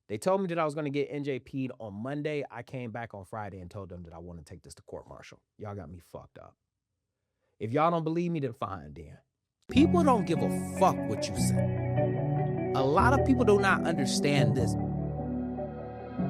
They told me that I was going to get NJP'd on Monday. I came back on Friday and told them that I want to take this to court martial. Y'all got me fucked up. If y'all don't believe me, then fine then. People don't give a fuck what you say. A lot of people do not understand this.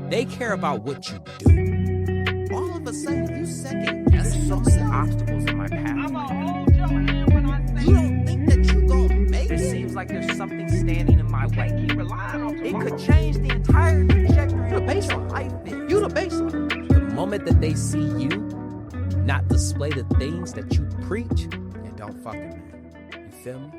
They care about what you do. All of a sudden, you second guessing so many obstacles in my path. I'm gonna hold your hand when I say you don't think that you gonna make it. It seems like there's something standing in my way. Keep relying on it could change the entire trajectory of baseline life. You the baseline. The moment that they see you not display the things that you preach, it don't fucking matter. You feel me?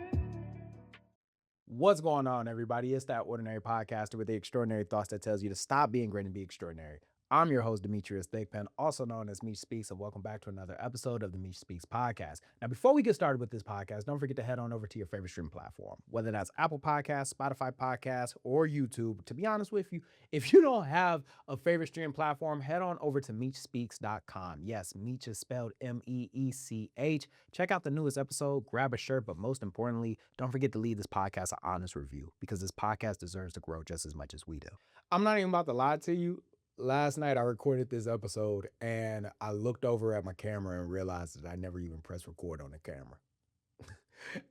What's going on, everybody? It's that ordinary podcaster with the extraordinary thoughts that tells you to stop being great and be extraordinary. I'm your host, Demetrius Thigpen, also known as Meech Speaks, and welcome back to another episode of the Meech Speaks Podcast. Now, before we get started with this podcast, don't forget to head on over to your favorite streaming platform, whether that's Apple Podcasts, Spotify Podcasts, or YouTube. To be honest with you, if you don't have a favorite streaming platform, head on over to meechspeaks.com. Yes, Meech is spelled M-E-E-C-H. Check out the newest episode, grab a shirt, but most importantly, don't forget to leave this podcast an honest review, because this podcast deserves to grow just as much as we do. I'm not even about to lie to you. Last night I recorded this episode and I looked over at my camera and realized that I never even pressed record on the camera.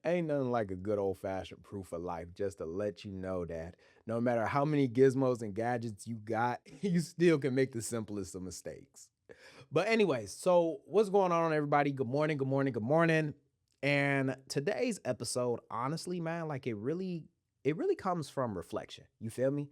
Ain't nothing like a good old-fashioned proof of life, just to let you know that no matter how many gizmos and gadgets you got, you still can make the simplest of mistakes. But anyways, so what's going on, everybody? Good morning, good morning, good morning. And today's episode, honestly, man, like it really comes from reflection. You feel me?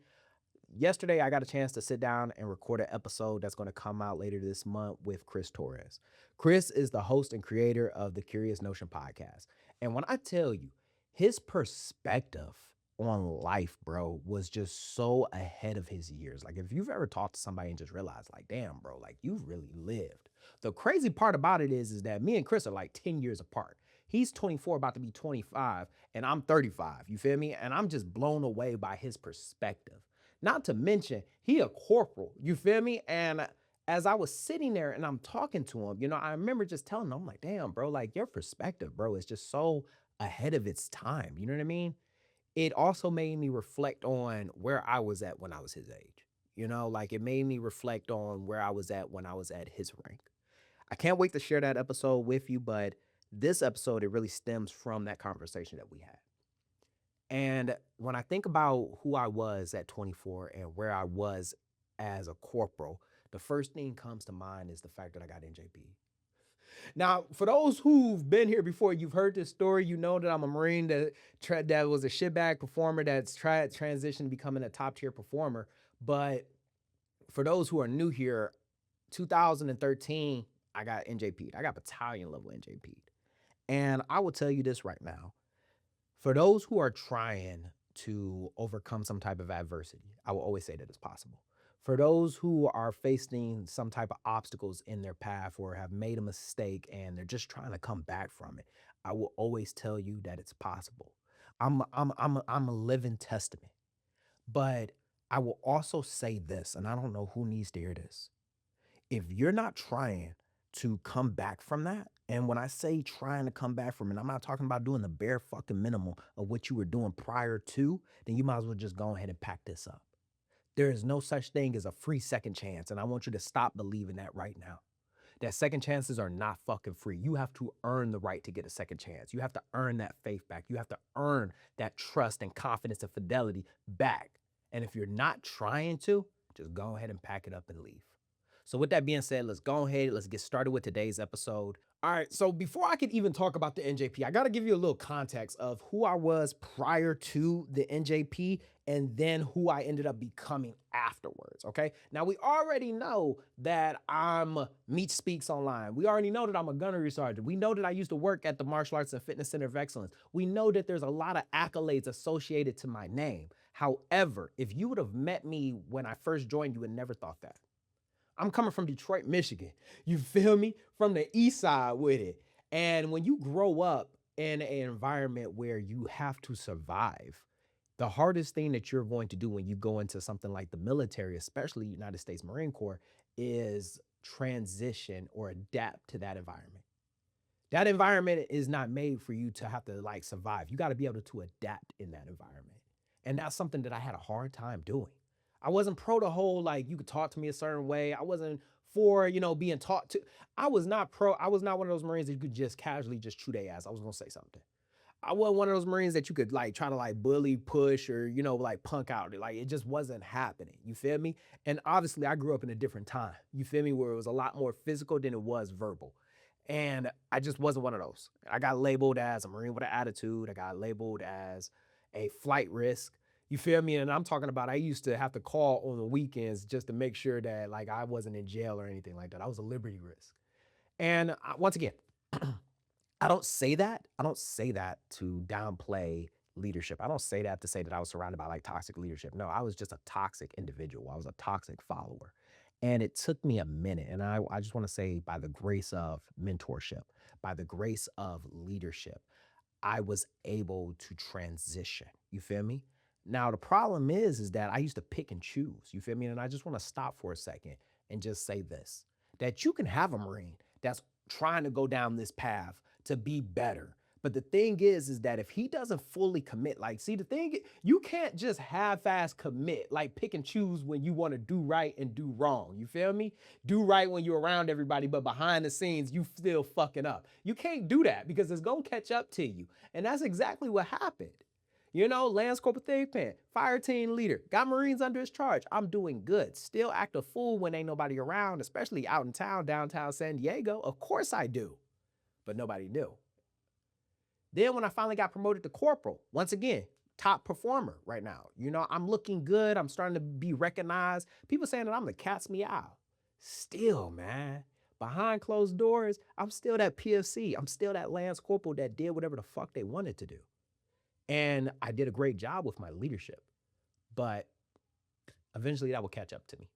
Yesterday, I got a chance to sit down and record an episode that's going to come out later this month with Chris Torres. Chris is the host and creator of the Curious Notion podcast. And when I tell you, his perspective on life, bro, was just so ahead of his years. Like, if you've ever talked to somebody and just realized, like, damn, bro, like, you've really lived. The crazy part about it is that me and Chris are like 10 years apart. He's 24, about to be 25, and I'm 35. You feel me? And I'm just blown away by his perspective. Not to mention, he a corporal, you feel me? And as I was sitting there and I'm talking to him, I remember just telling him, I'm like, damn, bro, like your perspective, bro, is just so ahead of its time. You know what I mean? It also made me reflect on where I was at when I was his age. Like it made me reflect on where I was at when I was at his rank. I can't wait to share that episode with you, but this episode, it really stems from that conversation that we had. And when I think about who I was at 24 and where I was as a corporal, the first thing comes to mind is the fact that I got NJP. Now, for those who've been here before, you've heard this story. You know that I'm a Marine that was a shitbag performer that's tried transition to becoming a top tier performer. But for those who are new here, 2013, I got NJP'd. I got battalion level NJP'd. And I will tell you this right now. For those who are trying to overcome some type of adversity, I will always say that it's possible. For those who are facing some type of obstacles in their path or have made a mistake and they're just trying to come back from it, I will always tell you that it's possible. I'm a living testament. But I will also say this, and I don't know who needs to hear this. If you're not trying to come back from that, and when I say trying to come back from it, I'm not talking about doing the bare fucking minimum of what you were doing prior to, then you might as well just go ahead and pack this up. There is no such thing as a free second chance, and I want you to stop believing that right now. That second chances are not fucking free. You have to earn the right to get a second chance. You have to earn that faith back. You have to earn that trust and confidence and fidelity back. And if you're not trying to, just go ahead and pack it up and leave. So with that being said, let's go ahead. Let's get started with today's episode. All right, so before I could even talk about the NJP, I got to give you a little context of who I was prior to the NJP and then who I ended up becoming afterwards, okay? Now, we already know that I'm Meech Speaks Online. We already know that I'm a gunnery sergeant. We know that I used to work at the Martial Arts and Fitness Center of Excellence. We know that there's a lot of accolades associated to my name. However, if you would have met me when I first joined, you would never thought that. I'm coming from Detroit, Michigan. You feel me? From the east side with it. And when you grow up in an environment where you have to survive, the hardest thing that you're going to do when you go into something like the military, especially United States Marine Corps, is transition or adapt to that environment. That environment is not made for you to have to survive. You got to be able to adapt in that environment. And that's something that I had a hard time doing. I wasn't pro the whole, like, you could talk to me a certain way. I wasn't for, being taught to. I was not one of those Marines that you could just casually just chew their ass. I was going to say something. I wasn't one of those Marines that you could like try to like bully, push, or like punk out. Like it just wasn't happening. You feel me? And obviously, I grew up in a different time. You feel me? Where it was a lot more physical than it was verbal, and I just wasn't one of those. I got labeled as a Marine with an attitude. I got labeled as a flight risk. You feel me? And I'm talking about I used to have to call on the weekends just to make sure that like I wasn't in jail or anything like that. I was a liberty risk. And once again, I don't say that. I don't say that to downplay leadership. I don't say that to say that I was surrounded by like toxic leadership. No, I was just a toxic individual. I was a toxic follower. And it took me a minute. And I just want to say, by the grace of mentorship, by the grace of leadership, I was able to transition. You feel me? Now, the problem is that I used to pick and choose. You feel me? And I just want to stop for a second and just say this, that you can have a Marine that's trying to go down this path to be better. But the thing is that if he doesn't fully commit, like, see, the thing, you can't just half-ass commit, like pick and choose when you want to do right and do wrong. You feel me? Do right when you're around everybody, but behind the scenes, you still fucking up. You can't do that because it's going to catch up to you. And that's exactly what happened. Lance Corporal Thigpen, fire team leader, got Marines under his charge. I'm doing good. Still act a fool when ain't nobody around, especially out in town, downtown San Diego. Of course I do. But nobody knew. Then when I finally got promoted to corporal, once again, top performer right now. I'm looking good. I'm starting to be recognized. People saying that I'm the cat's meow. Still, man, behind closed doors, I'm still that PFC. I'm still that Lance Corporal that did whatever the fuck they wanted to do. And I did a great job with my leadership. But eventually that will catch up to me.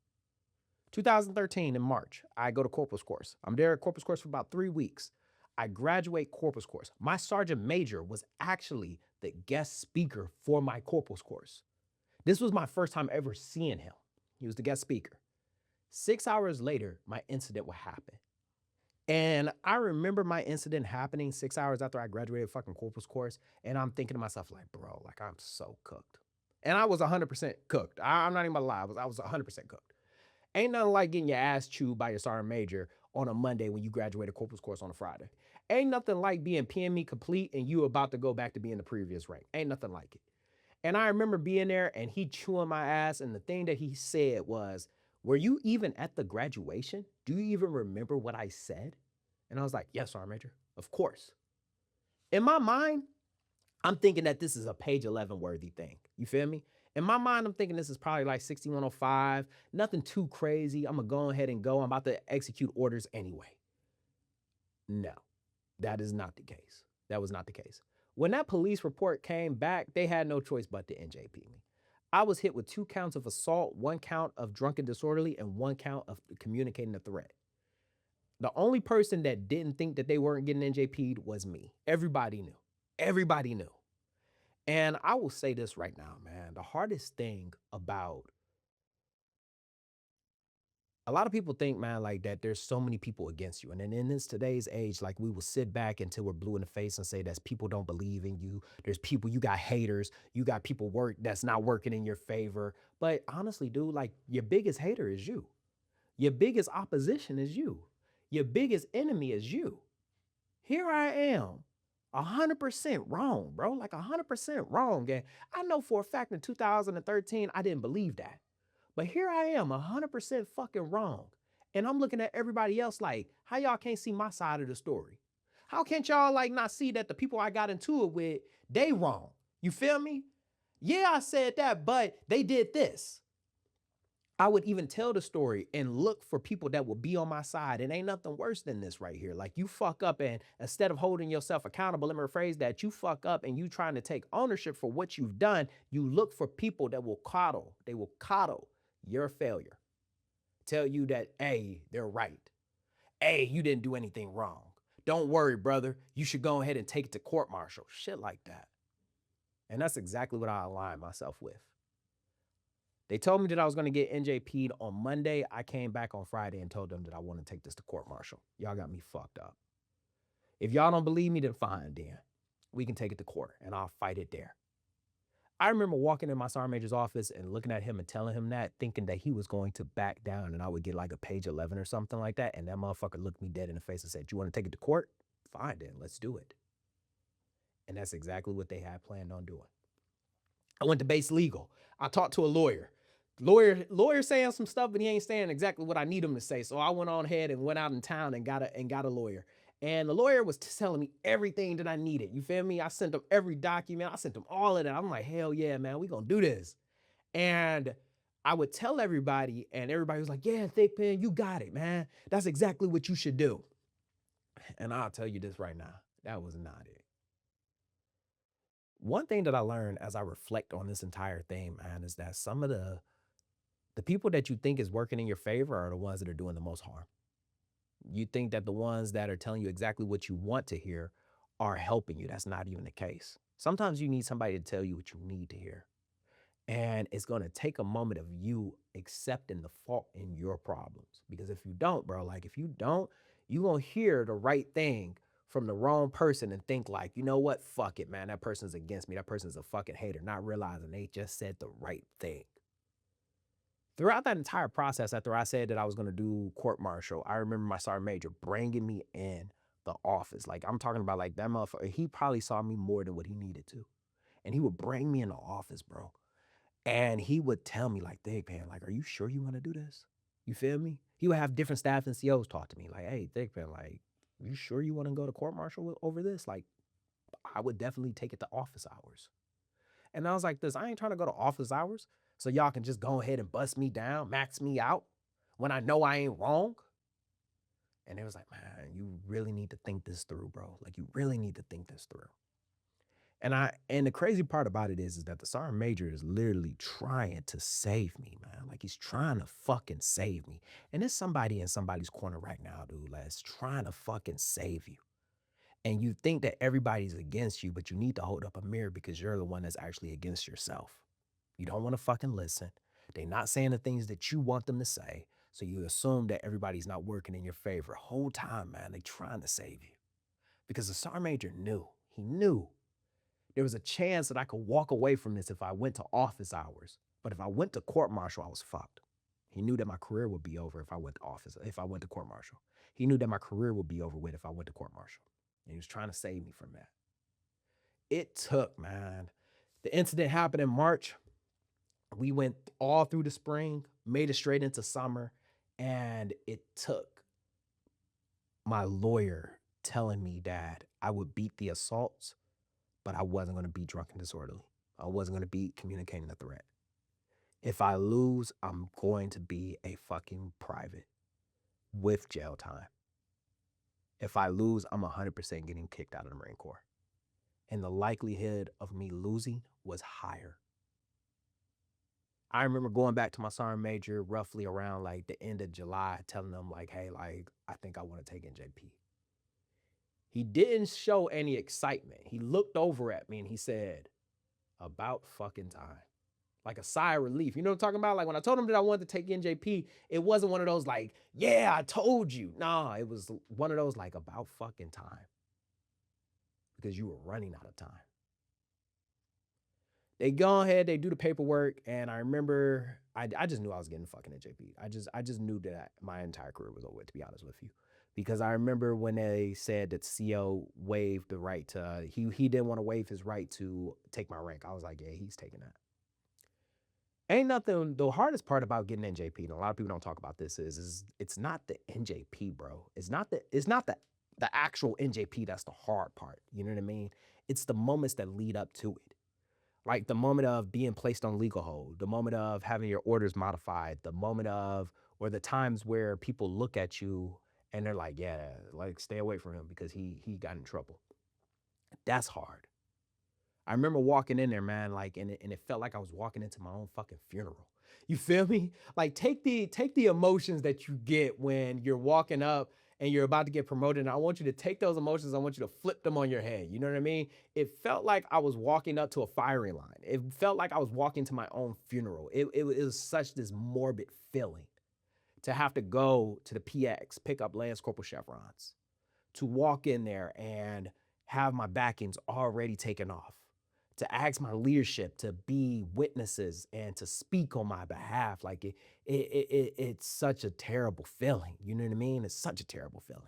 2013 in March, I go to corporal's course. I'm there at corporal's course for about 3 weeks. I graduate corporal's course. My sergeant major was actually the guest speaker for my corporal's course. This was my first time ever seeing him. He was the guest speaker. 6 hours later, my incident would happen. And I remember my incident happening 6 hours after I graduated fucking corporal's course. And I'm thinking to myself, like, bro, like I'm so cooked. And I was 100% cooked. I'm not even gonna lie. I was 100% cooked. Ain't nothing like getting your ass chewed by your sergeant major on a Monday when you graduated corporal's course on a Friday. Ain't nothing like being PME complete and you about to go back to being the previous rank. Ain't nothing like it. And I remember being there and he chewing my ass. And the thing that he said was, were you even at the graduation? Do you even remember what I said? And I was like, yes, Sergeant Major, of course. In my mind, I'm thinking that this is a page 11 worthy thing. You feel me? In my mind, I'm thinking this is probably like 6105, nothing too crazy. I'm going to go ahead and go. I'm about to execute orders anyway. No, that is not the case. That was not the case. When that police report came back, they had no choice but to NJP me. I was hit with 2 counts of assault, 1 count of drunken disorderly, and 1 count of communicating a threat. The only person that didn't think that they weren't getting NJP'd was me. Everybody knew. Everybody knew. And I will say this right now, man. The hardest thing about a lot of people think, man, like that there's so many people against you. And then in this today's age, like we will sit back until we're blue in the face and say that people don't believe in you. There's people, you got haters, you got people that's not working in your favor. But honestly, dude, like your biggest hater is you. Your biggest opposition is you. Your biggest enemy is you. Here I am, 100% wrong, bro. Like 100% wrong. And I know for a fact in 2013, I didn't believe that. But here I am, 100% fucking wrong. And I'm looking at everybody else like, how y'all can't see my side of the story? How can't y'all like not see that the people I got into it with, they wrong? You feel me? Yeah, I said that, but they did this. I would even tell the story and look for people that will be on my side. It ain't nothing worse than this right here. Like you fuck up and instead of holding yourself accountable, let me rephrase that, you fuck up and you trying to take ownership for what you've done. You look for people that will coddle. They will coddle your failure. Tell you that, hey, they're right. Hey, you didn't do anything wrong. Don't worry, brother. You should go ahead and take it to court martial. Shit like that. And that's exactly what I align myself with. They told me that I was going to get NJP'd on Monday. I came back on Friday and told them that I want to take this to court martial. Y'all got me fucked up. If y'all don't believe me, then fine, then. We can take it to court and I'll fight it there. I remember walking in my sergeant major's office and looking at him and telling him that, thinking that he was going to back down and I would get like a page 11 or something like that. And that motherfucker looked me dead in the face and said, "You want to take it to court? Fine, then let's do it." And that's exactly what they had planned on doing. I went to base legal. I talked to a lawyer. Lawyer saying some stuff, but he ain't saying exactly what I need him to say. So I went on ahead and went out in town and got a lawyer. And the lawyer was telling me everything that I needed. You feel me? I sent him every document. I sent him all of that. I'm like, hell yeah, man, we gonna do this. And I would tell everybody, and everybody was like, yeah, Thick Pen, you got it, man. That's exactly what you should do. And I'll tell you this right now, that was not it. One thing that I learned as I reflect on this entire thing, man, is that some of the people that you think is working in your favor are the ones that are doing the most harm. You think that the ones that are telling you exactly what you want to hear are helping you. That's not even the case. Sometimes you need somebody to tell you what you need to hear. And it's going to take a moment of you accepting the fault in your problems. Because if you don't, bro, like if you don't, you going to hear the right thing from the wrong person and think like, you know what? Fuck it, man. That person's against me. That person's a fucking hater. Not realizing they just said the right thing. Throughout that entire process, after I said that I was going to do court martial, I remember my sergeant major bringing me in the office. Like I'm talking about like that motherfucker, he probably saw me more than what he needed to. And he would bring me in the office, bro. And he would tell me like, Thick Pen, like, are you sure you want to do this? You feel me? He would have different staff and COs talk to me like, hey, Thick Pen, like, you sure you want to go to court martial over this? Like, I would definitely take it to office hours. And I was like this, I ain't trying to go to office hours so y'all can just go ahead and bust me down, max me out when I know I ain't wrong. And it was like, man, you really need to think this through, bro. Like you really need to think this through. And the crazy part about it is that the sergeant major is literally trying to save me, man. Like he's trying to fucking save me. And there's somebody in somebody's corner right now, dude, that's trying to fucking save you. And you think that everybody's against you, but you need to hold up a mirror because you're the one that's actually against yourself. You don't want to fucking listen. They're not saying the things that you want them to say. So you assume that everybody's not working in your favor. Whole time, man, they trying to save you. Because the sergeant major knew. He knew there was a chance that I could walk away from this if I went to office hours. But if I went to court martial, I was fucked. He knew that my career would be over if I went to court martial. He knew that my career would be over with if I went to court martial. And he was trying to save me from that. It took, man. The incident happened in March. We went all through the spring, made it straight into summer, and it took my lawyer telling me that I would beat the assaults, but I wasn't going to be drunk and disorderly. I wasn't going to be communicating a threat. If I lose, I'm going to be a fucking private with jail time. If I lose, I'm 100% getting kicked out of the Marine Corps. And the likelihood of me losing was higher. I remember going back to my sergeant major roughly around like the end of July, telling them like, hey, like, I think I want to take NJP. He didn't show any excitement. He looked over at me and he said, about fucking time. Like a sigh of relief. You know what I'm talking about? Like when I told him that I wanted to take NJP, it wasn't one of those like, yeah, I told you. Nah, it was one of those like about fucking time. Because you were running out of time. They go ahead, they do the paperwork, and I remember I just knew I was getting fucking NJP. I just knew that my entire career was over, to be honest with you. Because I remember when they said that CO waived the right to, he didn't want to waive his right to take my rank. I was like, yeah, he's taking that. Ain't nothing, the hardest part about getting NJP, and a lot of people don't talk about this, is it's not the NJP, bro. It's not the actual NJP that's the hard part. You know what I mean? It's the moments that lead up to it. Like the moment of being placed on legal hold, the moment of having your orders modified, the moment of, or the times where people look at you and they're like, yeah, like stay away from him because he got in trouble. That's hard. I remember walking in there, man, like, and it felt like I was walking into my own fucking funeral. You feel me? Like take the emotions that you get when you're walking up and you're about to get promoted. And I want you to take those emotions. I want you to flip them on your head. You know what I mean? It felt like I was walking up to a firing line. It felt like I was walking to my own funeral. It was such this morbid feeling to have to go to the PX, pick up Lance Corporal chevrons, to walk in there and have my backings already taken off, to ask my leadership to be witnesses and to speak on my behalf. Like it's such a terrible feeling. You know what I mean? It's such a terrible feeling.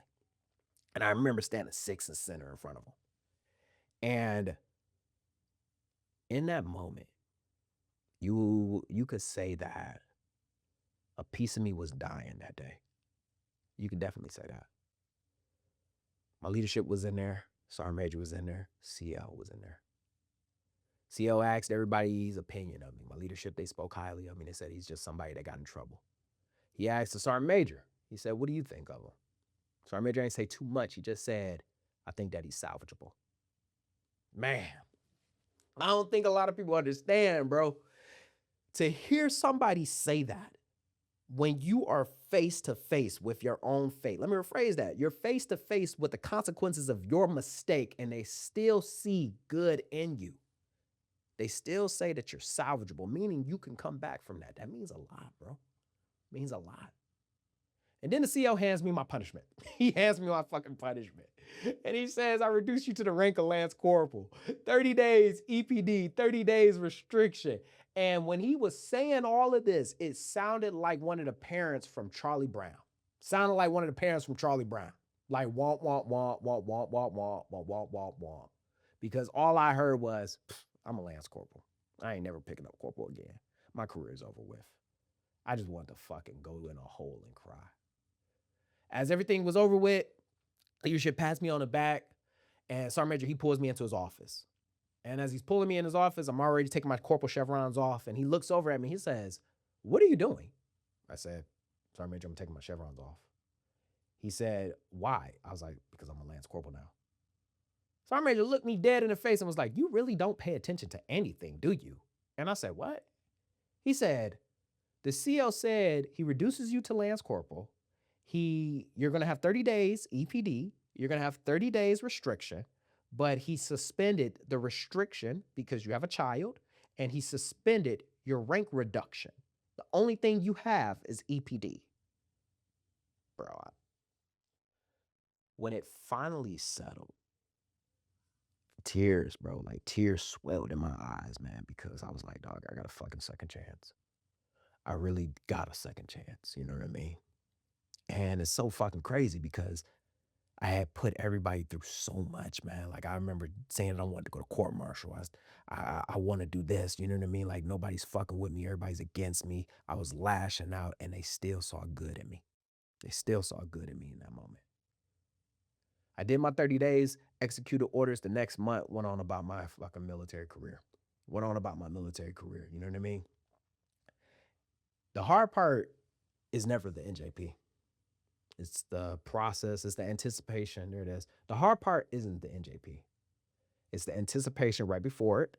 And I remember standing 6 and center in front of them. And in that moment, you could say that a piece of me was dying that day. You could definitely say that. My leadership was in there. Sergeant Major was in there. CL was in there. CL asked everybody's opinion of me. My leadership, they spoke highly of me. They said he's just somebody that got in trouble. He asked the Sergeant Major. He said, what do you think of him? Sergeant Major didn't say too much. He just said, I think that he's salvageable. Man, I don't think a lot of people understand, bro. To hear somebody say that when you are face to face with your own fate. Let me rephrase that. You're face to face with the consequences of your mistake, and they still see good in you. They still say that you're salvageable, meaning you can come back from that. That means a lot, bro. It means a lot. And then the CO hands me my punishment. He hands me my fucking punishment. And he says, I reduce you to the rank of Lance Corporal. 30 days EPD, 30 days restriction. And when he was saying all of this, it sounded like one of the parents from Charlie Brown. Sounded like one of the parents from Charlie Brown. Like womp, womp, womp, womp, womp, womp, womp, womp, womp, womp, womp. Because all I heard was, I'm a Lance Corporal. I ain't never picking up corporal again. My career is over with. I just wanted to fucking go in a hole and cry. As everything was over with, leadership passed me on the back, and Sergeant Major, he pulls me into his office. And as he's pulling me in his office, I'm already taking my corporal chevrons off, and he looks over at me. He says, what are you doing? I said, Sergeant Major, I'm taking my chevrons off. He said, why? I was like, because I'm a Lance Corporal now. Sergeant Major looked me dead in the face and was like, you really don't pay attention to anything, do you? And I said, what? He said, the CO said he reduces you to Lance Corporal. You're going to have 30 days EPD. You're going to have 30 days restriction, but he suspended the restriction because you have a child, and he suspended your rank reduction. The only thing you have is EPD. Bro, when it finally settled, tears, bro, like tears swelled in my eyes, man, because I was like, dog, I got a fucking second chance. I really got a second chance, you know what I mean? And it's so fucking crazy because I had put everybody through so much, man. Like I remember saying I wanted to go to court martial. I want to do this, you know what I mean? Like nobody's fucking with me. Everybody's against me. I was lashing out, and they still saw good in me. They still saw good in me in that moment. I did my 30 days, executed orders the next month, went on about my fucking military career. You know what I mean? The hard part is never the NJP. It's the process, it's the anticipation. There it is. The hard part isn't the NJP. It's the anticipation right before it,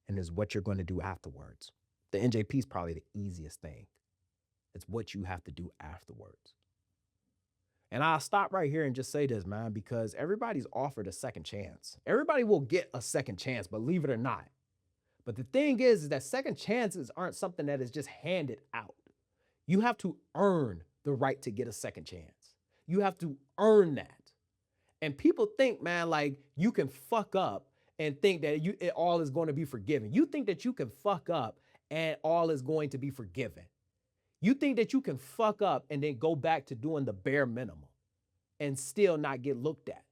and is what you're going to do afterwards. The NJP is probably the easiest thing. It's what you have to do afterwards. And I'll stop right here and just say this, man, because everybody's offered a second chance. Everybody will get a second chance, believe it or not. But the thing is that second chances aren't something that is just handed out. You have to earn the right to get a second chance. You have to earn that. And people think, man, like you can fuck up and think that it all is going to be forgiven. You think that you can fuck up and all is going to be forgiven. You think that you can fuck up and then go back to doing the bare minimum and still not get looked at.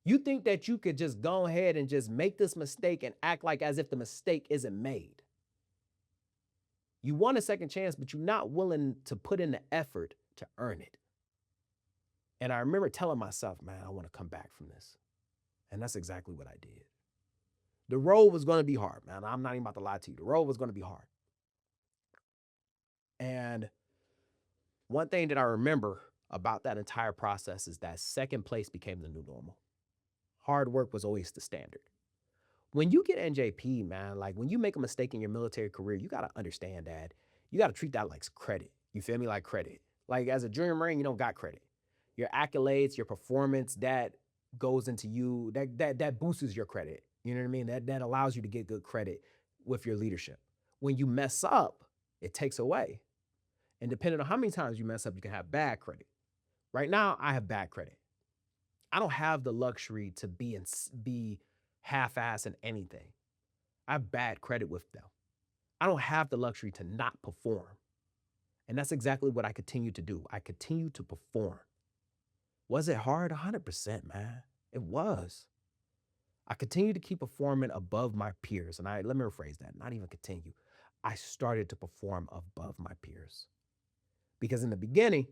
You think that you could just go ahead and just make this mistake and act like as if the mistake isn't made. You want a second chance, but you're not willing to put in the effort to earn it. And I remember telling myself, man, I want to come back from this. And that's exactly what I did. The road was going to be hard, man. I'm not even about to lie to you. The road was going to be hard. And one thing that I remember about that entire process is that second place became the new normal. Hard work was always the standard. When you get NJP, man, like when you make a mistake in your military career, you got to understand that. You got to treat that like credit. You feel me? Like credit. Like as a junior Marine, you don't got credit. Your accolades, your performance, that goes into you, that boosts your credit. You know what I mean? That allows you to get good credit with your leadership. When you mess up, it takes away. And depending on how many times you mess up, you can have bad credit. Right now, I have bad credit. I don't have the luxury to be half-ass in anything. I have bad credit with them. I don't have the luxury to not perform. And that's exactly what I continue to do. I continue to perform. Was it hard? 100%, man. It was. I continue to keep performing above my peers. And let me rephrase that, not even continue. I started to perform above my peers. Because in the beginning,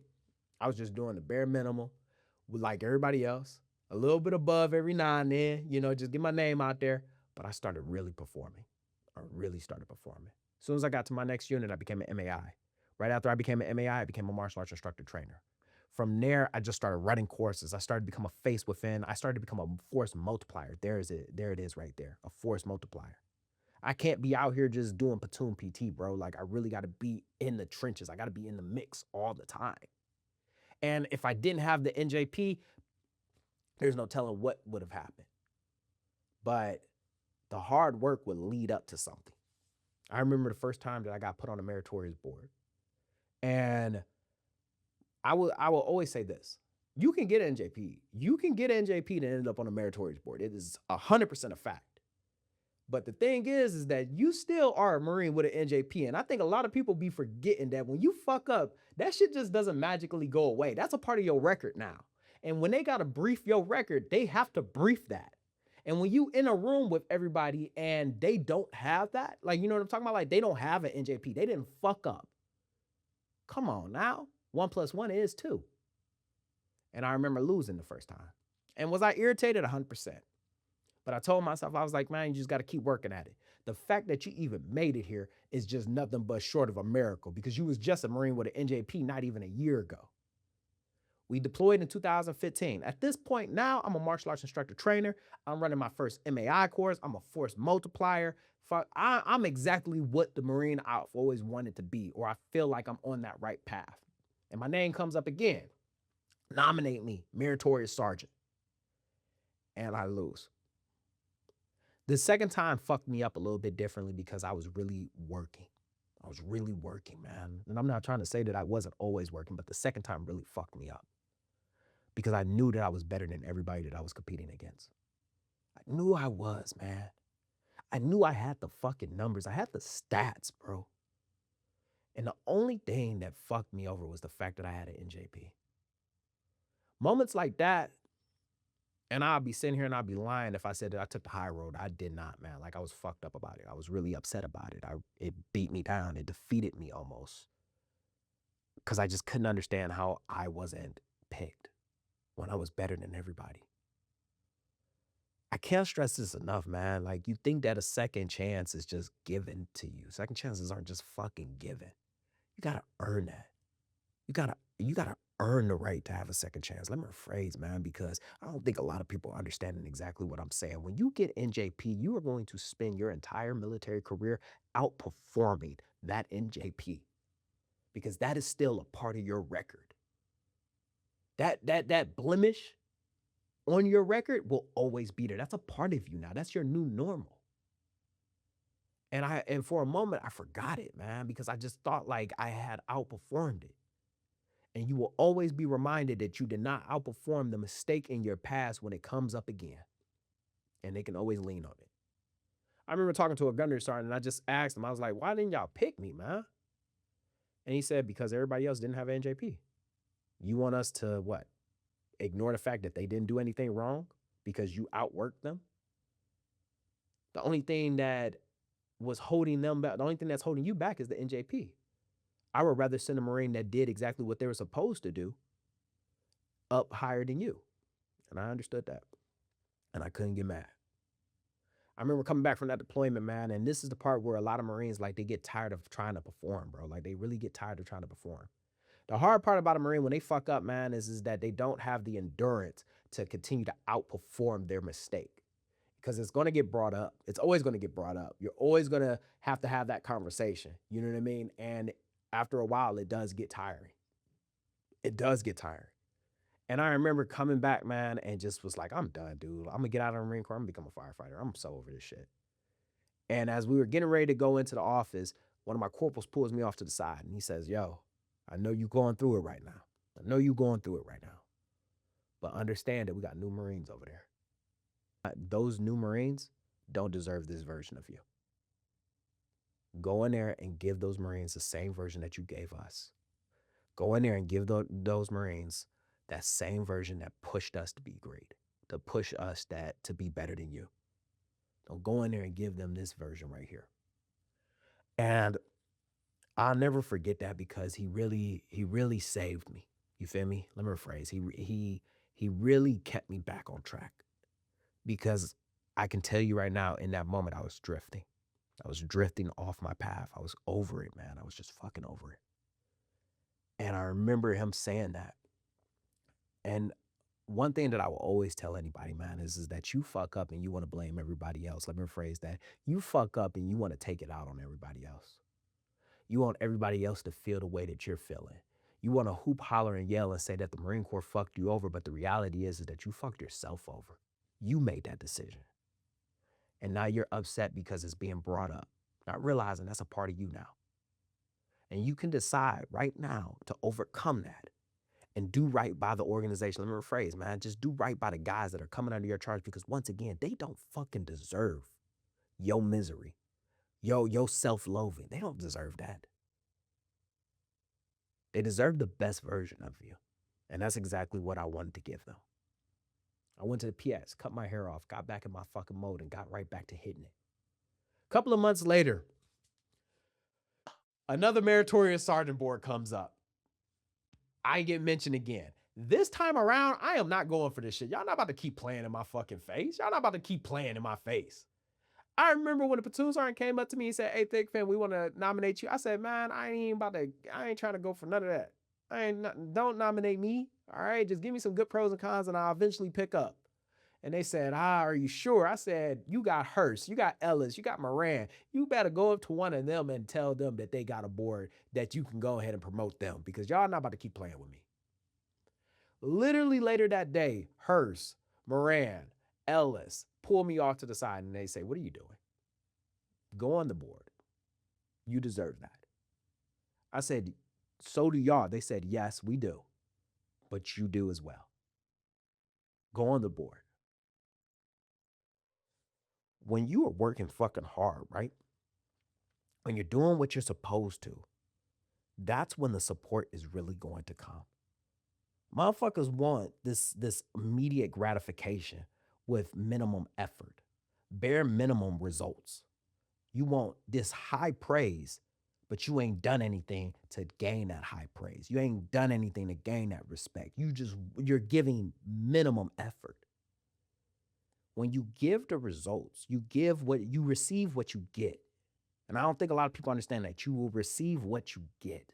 I was just doing the bare minimum like everybody else, a little bit above every now and then, just get my name out there. But I started really performing. I really started performing. As soon as I got to my next unit, I became an MAI. Right after I became an MAI, I became a martial arts instructor trainer. From there, I just started running courses. I started to become a face within. I started to become a force multiplier. There it is right there, a force multiplier. I can't be out here just doing platoon PT, bro. Like, I really got to be in the trenches. I got to be in the mix all the time. And if I didn't have the NJP, there's no telling what would have happened. But the hard work would lead up to something. I remember the first time that I got put on a meritorious board. And I will always say this. You can get NJP. You can get NJP to end up on a meritorious board. It is 100% a fact. But the thing is that you still are a Marine with an NJP. And I think a lot of people be forgetting that when you fuck up, that shit just doesn't magically go away. That's a part of your record now. And when they got to brief your record, they have to brief that. And when you in a room with everybody and they don't have that, like, you know what I'm talking about? Like, they don't have an NJP. They didn't fuck up. Come on now. 1 + 1 is 2. And I remember losing the first time. And was I irritated? 100%. But I told myself, I was like, man, you just got to keep working at it. The fact that you even made it here is just nothing but short of a miracle, because you was just a Marine with an NJP not even a year ago. We deployed in 2015. At this point now, I'm a martial arts instructor trainer. I'm running my first MAI course. I'm a force multiplier. I'm exactly what the Marine I've always wanted to be, or I feel like I'm on that right path. And my name comes up again. Nominate me, Meritorious Sergeant. And I lose. The second time fucked me up a little bit differently because I was really working. I was really working, man. And I'm not trying to say that I wasn't always working, but the second time really fucked me up because I knew that I was better than everybody that I was competing against. I knew I was, man. I knew I had the fucking numbers. I had the stats, bro. And the only thing that fucked me over was the fact that I had an NJP. Moments like that, and I'll be sitting here and I'll be lying if I said that I took the high road. I did not, man. Like, I was fucked up about it. I was really upset about it. It beat me down. It defeated me almost. Because I just couldn't understand how I wasn't picked when I was better than everybody. I can't stress this enough, man. Like, you think that a second chance is just given to you. Second chances aren't just fucking given. You gotta earn that. You gotta earn the right to have a second chance. Let me rephrase, man, because I don't think a lot of people are understanding exactly what I'm saying. When you get NJP, you are going to spend your entire military career outperforming that NJP, because that is still a part of your record. That blemish on your record will always be there. That's a part of you now. That's your new normal. And for a moment, I forgot it, man, because I just thought like I had outperformed it. And you will always be reminded that you did not outperform the mistake in your past when it comes up again. And they can always lean on it. I remember talking to a gunnery sergeant and I just asked him, I was like, why didn't y'all pick me, man? And he said, because everybody else didn't have an NJP. You want us to what? Ignore the fact that they didn't do anything wrong because you outworked them? The only thing that was holding them back, the only thing that's holding you back is the NJP. I would rather send a Marine that did exactly what they were supposed to do up higher than you. And I understood that. And I couldn't get mad. I remember coming back from that deployment, man, and this is the part where a lot of Marines, like, they get tired of trying to perform, bro. Like, they really get tired of trying to perform. The hard part about a Marine when they fuck up, man, is that they don't have the endurance to continue to outperform their mistake. Because it's going to get brought up. It's always going to get brought up. You're always going to have that conversation. You know what I mean? And after a while, it does get tiring. It does get tiring. And I remember coming back, man, and just was like, I'm done, dude. I'm going to get out of the Marine Corps. I'm going to become a firefighter. I'm so over this shit. And as we were getting ready to go into the office, one of my corporals pulls me off to the side and he says, yo, I know you're going through it right now. I know you're going through it right now. But understand that we got new Marines over there. Those new Marines don't deserve this version of you. Go in there and give those Marines the same version that you gave us. Go in there and give those Marines that same version that pushed us to be great, to push us to be better than you. Don't go in there and give them this version right here. And I'll never forget that because he really saved me. You feel me? Let me rephrase. He really kept me back on track because I can tell you right now, in that moment, I was drifting. I was drifting off my path. I was over it, man. I was just fucking over it. And I remember him saying that. And one thing that I will always tell anybody, man, is that you fuck up and you want to blame everybody else. Let me rephrase that. You fuck up and you want to take it out on everybody else. You want everybody else to feel the way that you're feeling. You want to hoop, holler, and yell and say that the Marine Corps fucked you over, but the reality is that you fucked yourself over. You made that decision. And now you're upset because it's being brought up, not realizing that's a part of you now. And you can decide right now to overcome that and do right by the organization. Let me rephrase, man. Just do right by the guys that are coming under your charge because once again, they don't fucking deserve your misery, your self-loathing. They don't deserve that. They deserve the best version of you. And that's exactly what I wanted to give them. I went to the PS, cut my hair off, got back in my fucking mode and got right back to hitting it. A couple of months later, another meritorious sergeant board comes up. I get mentioned again. This time around, I am not going for this shit. Y'all not about to keep playing in my fucking face. Y'all not about to keep playing in my face. I remember when the platoon sergeant came up to me and said, "Hey, Thick Fan, we want to nominate you." I said, "Man, I ain't trying to go for none of that. Don't nominate me. All right, just give me some good pros and cons and I'll eventually pick up." And they said, "Are you sure?" I said, "You got Hurst, you got Ellis, you got Moran. You better go up to one of them and tell them that they got a board that you can go ahead and promote them because y'all not about to keep playing with me." Literally later that day, Hurst, Moran, Ellis pull me off to the side and they say, "What are you doing? Go on the board. You deserve that." I said, "So do y'all." They said, "Yes, we do. But you do as well. Go on the board." When you are working fucking hard, right? When you're doing what you're supposed to, that's when the support is really going to come. Motherfuckers want this immediate gratification with minimum effort, bare minimum results. You want this high praise, but you ain't done anything to gain that high praise. You ain't done anything to gain that respect. You're giving minimum effort. When you give the results, you receive what you get. And I don't think a lot of people understand that you will receive what you get.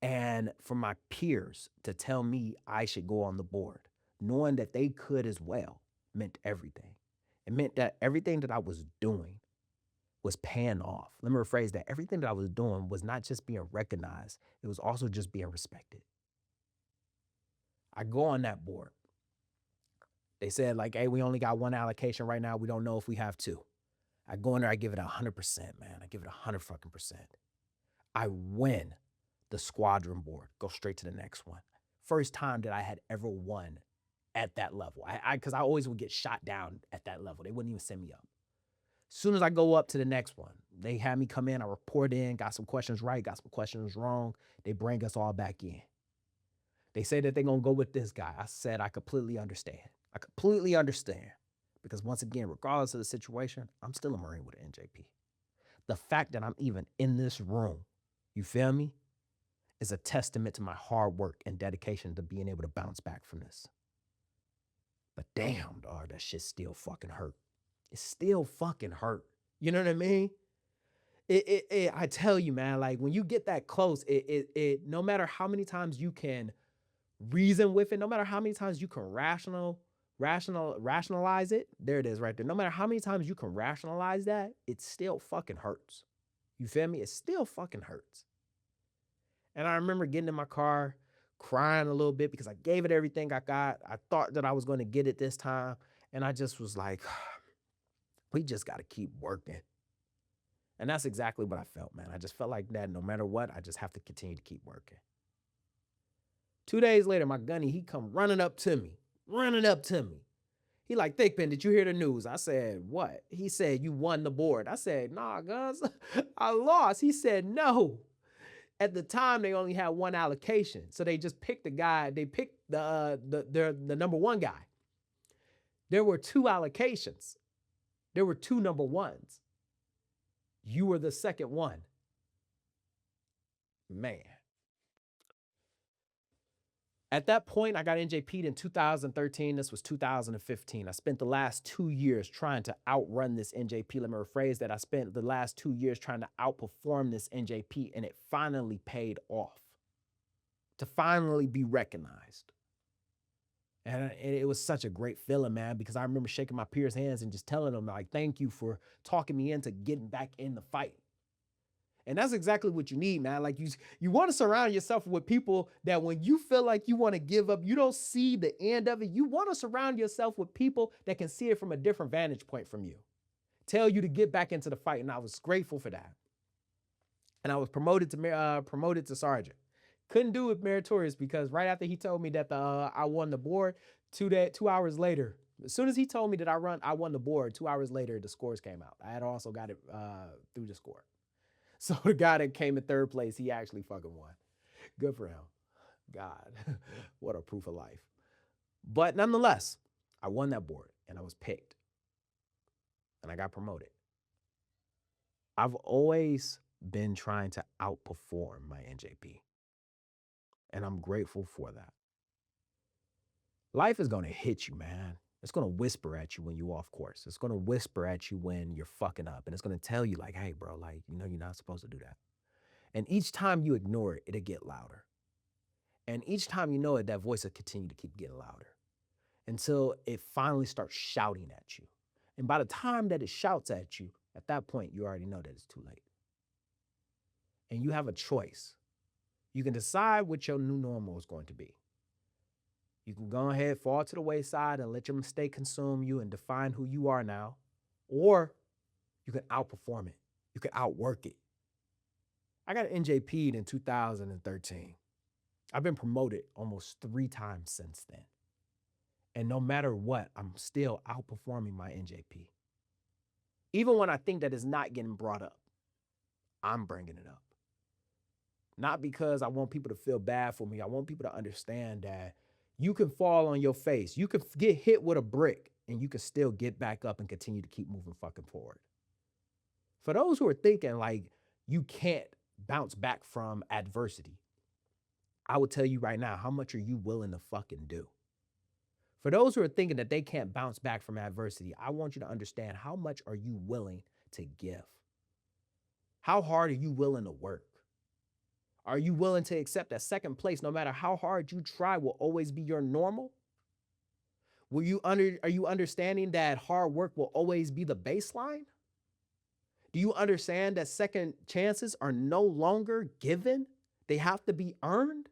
And for my peers to tell me I should go on the board, knowing that they could as well, meant everything. It meant that everything that I was doing was paying off. Let me rephrase that. Everything that I was doing was not just being recognized, it was also just being respected. I go on that board. They said, like, "Hey, we only got one allocation right now. We don't know if we have two." I go in there, I give it 100%, man. I give it 100 fucking percent. I win the squadron board, go straight to the next one. First time that I had ever won at that level. Because I always would get shot down at that level. They wouldn't even send me up. As soon as I go up to the next one, they had me come in, I report in, got some questions right, got some questions wrong. They bring us all back in. They say that they're going to go with this guy. I said, I completely understand. I completely understand. Because once again, regardless of the situation, I'm still a Marine with an NJP. The fact that I'm even in this room, you feel me, is a testament to my hard work and dedication to being able to bounce back from this. But damn, dog, that shit still fucking hurt. It still fucking hurt. You know what I mean? I tell you, man, like when you get that close, it no matter how many times you can reason with it, no matter how many times you can rationalize it, there it is right there. No matter how many times you can rationalize that, it still fucking hurts. You feel me? It still fucking hurts. And I remember getting in my car, crying a little bit because I gave it everything I got. I thought that I was going to get it this time. And I just was like, we just got to keep working. And that's exactly what I felt, man. I just felt like that no matter what, I just have to continue to keep working. 2 days later, my gunny, he come running up to me. He like, Thickpen, did you hear the news? I said, what? He said, you won the board. I said, nah, Guns, I lost. He said, no. At the time, they only had one allocation. So they just picked the guy. They picked the number one guy. There were two allocations. There were two number ones. You were the second one. Man. At that point, I got NJP'd in 2013. This was 2015. I spent the last 2 years trying to outrun this NJP. Let me rephrase that. I spent the last 2 years trying to outperform this NJP, and it finally paid off to finally be recognized. And it was such a great feeling, man, because I remember shaking my peers' hands and just telling them, like, thank you for talking me into getting back in the fight. And that's exactly what you need, man. Like you want to surround yourself with people that when you feel like you want to give up, you don't see the end of it. You want to surround yourself with people that can see it from a different vantage point from you. Tell you to get back into the fight. And I was grateful for that. And I was promoted to sergeant. Couldn't do it meritorious because right after he told me that I won the board, 2 hours later, as soon as he told me that I won the board, 2 hours later, the scores came out. I had also got it through the score. So the guy that came in third place, he actually fucking won. Good for him. God, what a proof of life. But nonetheless, I won that board and I was picked. And I got promoted. I've always been trying to outperform my NJP. And I'm grateful for that. Life is going to hit you, man. It's going to whisper at you when you're off course. It's going to whisper at you when you're fucking up. And it's going to tell you like, hey, bro, like, you know, you're not supposed to do that. And each time you ignore it, it'll get louder. And each time you know it, that voice will continue to keep getting louder until it finally starts shouting at you. And by the time that it shouts at you, at that point, you already know that it's too late. And you have a choice. You can decide what your new normal is going to be. You can go ahead, fall to the wayside and let your mistake consume you and define who you are now. Or you can outperform it. You can outwork it. I got NJP'd in 2013. I've been promoted almost 3 times since then. And no matter what, I'm still outperforming my NJP. Even when I think that it's not getting brought up, I'm bringing it up. Not because I want people to feel bad for me. I want people to understand that you can fall on your face. You can get hit with a brick and you can still get back up and continue to keep moving fucking forward. For those who are thinking like you can't bounce back from adversity, I will tell you right now, how much are you willing to fucking do? For those who are thinking that they can't bounce back from adversity, I want you to understand how much are you willing to give? How hard are you willing to work? Are you willing to accept that second place, no matter how hard you try, will always be your normal? Are you understanding that hard work will always be the baseline? Do you understand that second chances are no longer given? They have to be earned?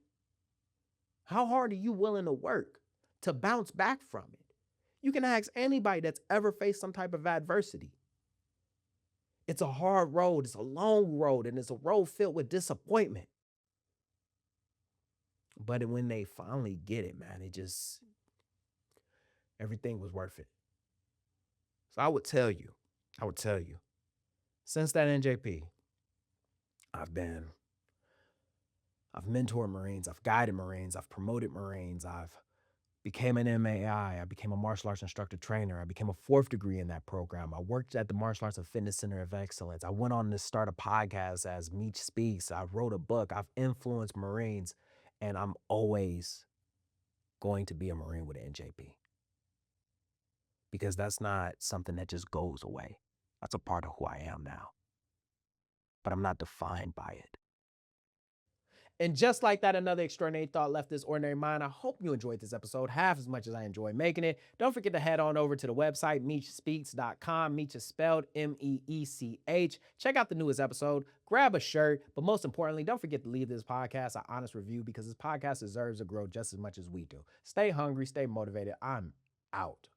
How hard are you willing to work to bounce back from it? You can ask anybody that's ever faced some type of adversity. It's a hard road, it's a long road, and it's a road filled with disappointment. But when they finally get it, man, everything was worth it. So I would tell you, since that NJP, I've mentored Marines, I've guided Marines, I've promoted Marines, I've became an MAI, I became a martial arts instructor trainer, I became a 4th degree in that program. I worked at the Martial Arts and Fitness Center of Excellence. I went on to start a podcast as Meech Speaks. I wrote a book. I've influenced Marines, and I'm always going to be a Marine with an NJP. Because that's not something that just goes away. That's a part of who I am now. But I'm not defined by it. And just like that, another extraordinary thought left this ordinary mind. I hope you enjoyed this episode half as much as I enjoyed making it. Don't forget to head on over to the website, meechspeaks.com. Meech is spelled M-E-E-C-H. Check out the newest episode. Grab a shirt. But most importantly, don't forget to leave this podcast an honest review because this podcast deserves to grow just as much as we do. Stay hungry. Stay motivated. I'm out.